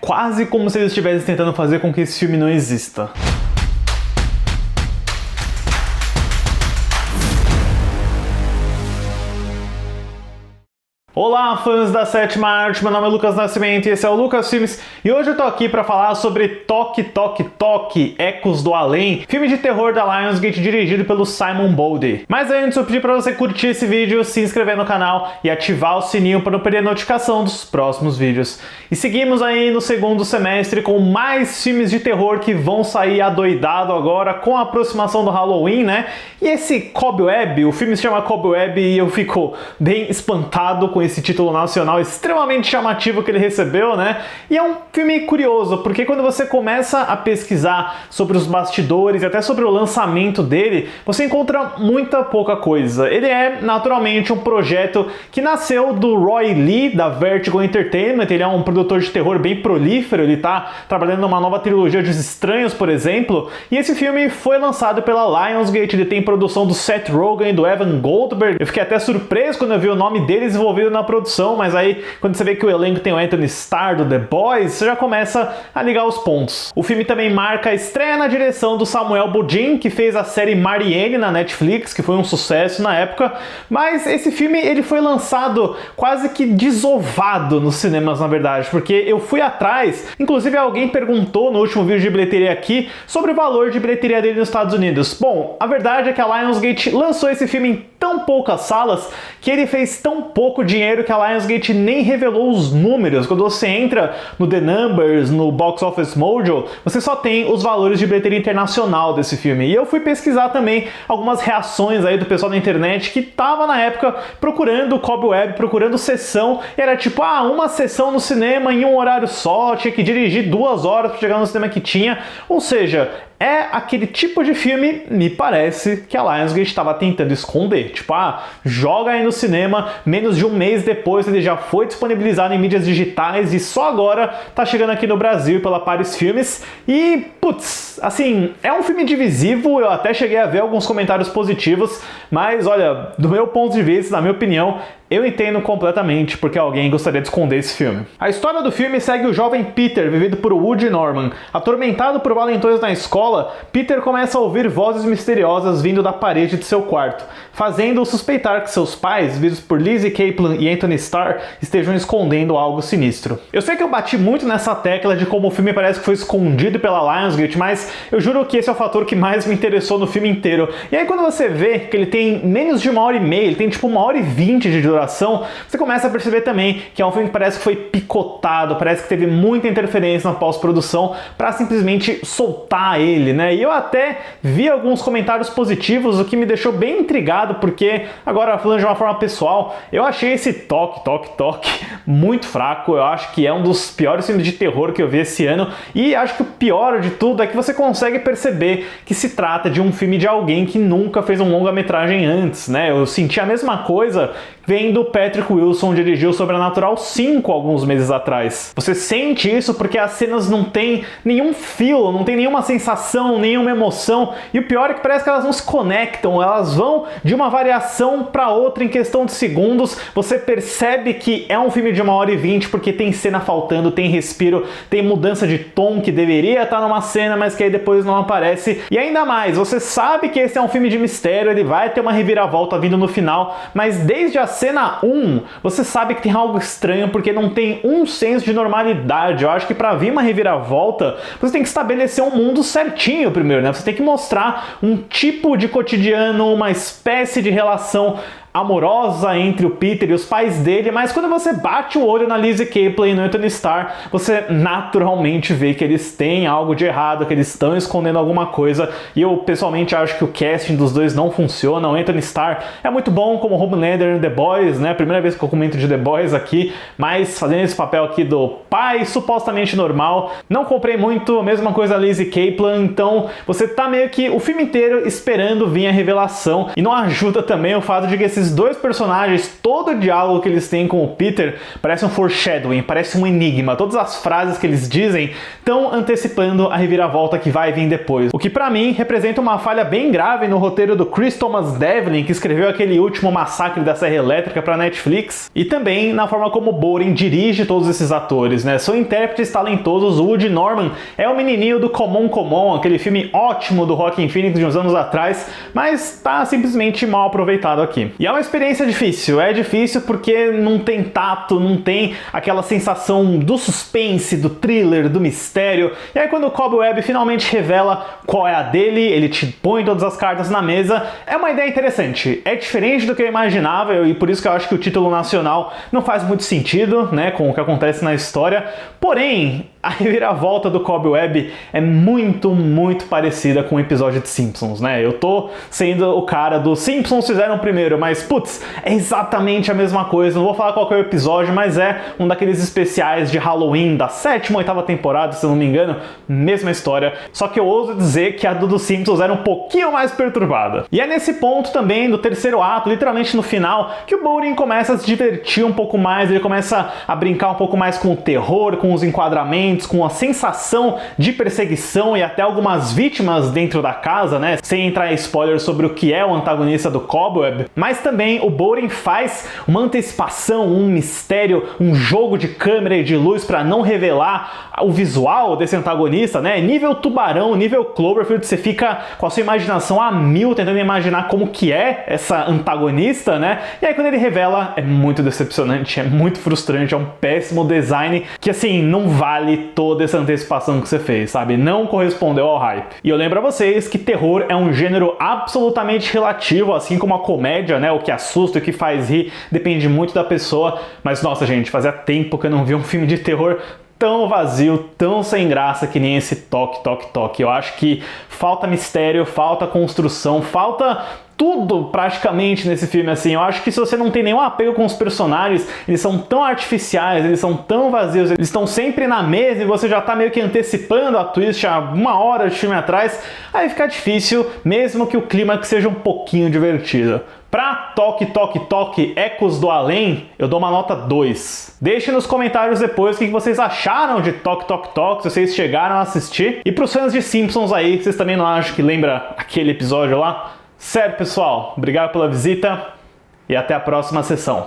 quase como se eles estivessem tentando fazer com que esse filme não exista. Olá, fãs da Sétima Arte, meu nome é Lucas Nascimento e esse é o Lucas Filmes, e hoje eu tô aqui pra falar sobre Toque, Toque, Toque, Ecos do Além, filme de terror da Lionsgate dirigido pelo Simon Bowdy. Mas antes eu pedi pra você curtir esse vídeo, se inscrever no canal e ativar o sininho para não perder a notificação dos próximos vídeos. E seguimos aí no segundo semestre com mais filmes de terror que vão sair adoidado agora com a aproximação do Halloween, né? E esse Cobweb, o filme se chama Cobweb e eu fico bem espantado com esse título nacional extremamente chamativo que ele recebeu, né? E é um filme curioso, porque quando você começa a pesquisar sobre os bastidores e até sobre o lançamento dele, você encontra muita pouca coisa. Ele é, naturalmente, um projeto que nasceu do Roy Lee, da Vertigo Entertainment. Ele é um produtor de terror bem prolífero, ele tá trabalhando numa nova trilogia de Os Estranhos, por exemplo, e esse filme foi lançado pela Lionsgate. Ele tem produção do Seth Rogen e do Evan Goldberg. Eu fiquei até surpreso quando eu vi o nome deles envolvido na produção, mas aí quando você vê que o elenco tem o Anthony Starr do The Boys, você já começa a ligar os pontos. O filme também marca a estreia na direção do Samuel Budin, que fez a série Marianne na Netflix, que foi um sucesso na época, mas esse filme ele foi lançado quase que desovado nos cinemas, na verdade, porque eu fui atrás, inclusive alguém perguntou no último vídeo de bilheteria aqui sobre o valor de bilheteria dele nos Estados Unidos. Bom, a verdade é que a Lionsgate lançou esse filme em tão poucas salas que ele fez tão pouco dinheiro que a Lionsgate nem revelou os números. Quando você entra no The Numbers, no Box Office Mojo, você só tem os valores de bilheteria internacional desse filme. E eu fui pesquisar também algumas reações aí do pessoal da internet que tava na época procurando Cobweb, procurando sessão, e era tipo, uma sessão no cinema em um horário só, tinha que dirigir 2 horas para chegar no cinema que tinha, ou seja, é aquele tipo de filme, me parece, que a Lionsgate estava tentando esconder. Tipo, joga aí no cinema, menos de um mês depois ele já foi disponibilizado em mídias digitais e só agora tá chegando aqui no Brasil pela Paris Filmes. E, putz, assim, é um filme divisivo, eu até cheguei a ver alguns comentários positivos, mas olha, do meu ponto de vista, na minha opinião, eu entendo completamente porque alguém gostaria de esconder esse filme. A história do filme segue o jovem Peter, vivido por Woody Norman. Atormentado por valentões na escola, Peter começa a ouvir vozes misteriosas vindo da parede de seu quarto, fazendo-o suspeitar que seus pais, vistos por Lizzie Kaplan e Anthony Starr, estejam escondendo algo sinistro. Eu sei que eu bati muito nessa tecla de como o filme parece que foi escondido pela Lionsgate, mas eu juro que esse é o fator que mais me interessou no filme inteiro. E aí quando você vê que ele tem menos de 1h30, ele tem tipo 1h20 de duração, você começa a perceber também que é um filme que parece que foi picotado, parece que teve muita interferência na pós-produção para simplesmente soltar ele, né? E eu até vi alguns comentários positivos, o que me deixou bem intrigado, porque, agora falando de uma forma pessoal, eu achei esse Toque, Toque, Toque muito fraco. Eu acho que é um dos piores filmes de terror que eu vi esse ano, e acho que o pior de tudo é que você consegue perceber que se trata de um filme de alguém que nunca fez um longa-metragem antes, né? Eu senti a mesma coisa vendo Patrick Wilson dirigir o Sobrenatural 5 alguns meses atrás. Você sente isso porque as cenas não tem nenhum feel, não tem nenhuma sensação, nenhuma emoção, e o pior é que parece que elas não se conectam, elas vão de uma variação para outra em questão de segundos. Você percebe que é um filme de 1h20 porque tem cena faltando, tem respiro, tem mudança de tom que deveria estar numa cena, mas que aí depois não aparece. E ainda mais, você sabe que esse é um filme de mistério, ele vai ter uma reviravolta vindo no final, mas desde a cena 1, você sabe que tem algo estranho porque não tem um senso de normalidade. Eu acho que para vir uma reviravolta, você tem que estabelecer um mundo certinho primeiro, né? Você tem que mostrar um tipo de cotidiano, uma espécie de relação amorosa entre o Peter e os pais dele, mas quando você bate o olho na Lizzie Kaplan e no Anthony Starr, você naturalmente vê que eles têm algo de errado, que eles estão escondendo alguma coisa, e eu pessoalmente acho que o casting dos dois não funciona. O Anthony Starr é muito bom como Homelander em The Boys, né? Primeira vez que eu comento de The Boys aqui, mas fazendo esse papel aqui do pai supostamente normal, não comprei muito. A mesma coisa a Lizzie Kaplan, então você tá meio que o filme inteiro esperando vir a revelação, e não ajuda também o fato de que esses esses dois personagens, todo o diálogo que eles têm com o Peter parece um foreshadowing, parece um enigma. Todas as frases que eles dizem estão antecipando a reviravolta que vai vir depois. O que pra mim representa uma falha bem grave no roteiro do Chris Thomas Devlin, que escreveu aquele último Massacre da Serra Elétrica pra Netflix, e também na forma como Bowden dirige todos esses atores, né? São intérpretes talentosos. O Woody Norman é o menininho do Common Common, aquele filme ótimo do Joaquin Phoenix de uns anos atrás, mas tá simplesmente mal aproveitado aqui. E é uma experiência difícil, é difícil porque não tem tato, não tem aquela sensação do suspense, do thriller, do mistério. E aí quando o Cobweb finalmente revela qual é a dele, ele te põe todas as cartas na mesa, é uma ideia interessante. É diferente do que eu imaginava e por isso que eu acho que o título nacional não faz muito sentido, né, com o que acontece na história. Porém, a reviravolta do Cobweb é muito parecida com o episódio de Simpsons, né? Eu tô sendo o cara do Simpsons fizeram primeiro, mas putz, é exatamente a mesma coisa. Não vou falar qual que é o episódio, mas é um daqueles especiais de Halloween da 7ª ou 8ª temporada, se eu não me engano, mesma história. Só que eu ouso dizer que a do Simpsons era um pouquinho mais perturbada. E é nesse ponto também, do terceiro ato, literalmente no final, que o Bowden começa a se divertir um pouco mais, ele começa a brincar um pouco mais com o terror, com os enquadramentos, com a sensação de perseguição e até algumas vítimas dentro da casa, né? Sem entrar em spoilers sobre o que é o antagonista do Cobweb, mas também o Bowden faz uma antecipação, um mistério, um jogo de câmera e de luz para não revelar o visual desse antagonista, né? Nível Tubarão, nível Cloverfield, você fica com a sua imaginação a mil tentando imaginar como que é essa antagonista, né? E aí quando ele revela, é muito decepcionante, é muito frustrante, é um péssimo design que assim, não vale toda essa antecipação que você fez, sabe? Não correspondeu ao hype. E eu lembro a vocês que terror é um gênero absolutamente relativo, assim como a comédia, né? O que assusta e o que faz rir depende muito da pessoa. Mas nossa, gente, fazia tempo que eu não vi um filme de terror tão vazio, tão sem graça que nem esse toque. Eu acho que falta mistério, falta construção, falta tudo praticamente nesse filme, assim. Eu acho que se você não tem nenhum apego com os personagens, eles são tão artificiais, eles são tão vazios, eles estão sempre na mesa e você já tá meio que antecipando a twist há 1 hora de filme atrás, aí fica difícil, mesmo que o clímax seja um pouquinho divertido. Pra Toque, Ecos do Além, eu dou uma nota 2. Deixe nos comentários depois o que vocês acharam de Toque, se vocês chegaram a assistir. E pros fãs de Simpsons aí, vocês também não acham que lembra aquele episódio lá? Sério, pessoal, obrigado pela visita e até a próxima sessão.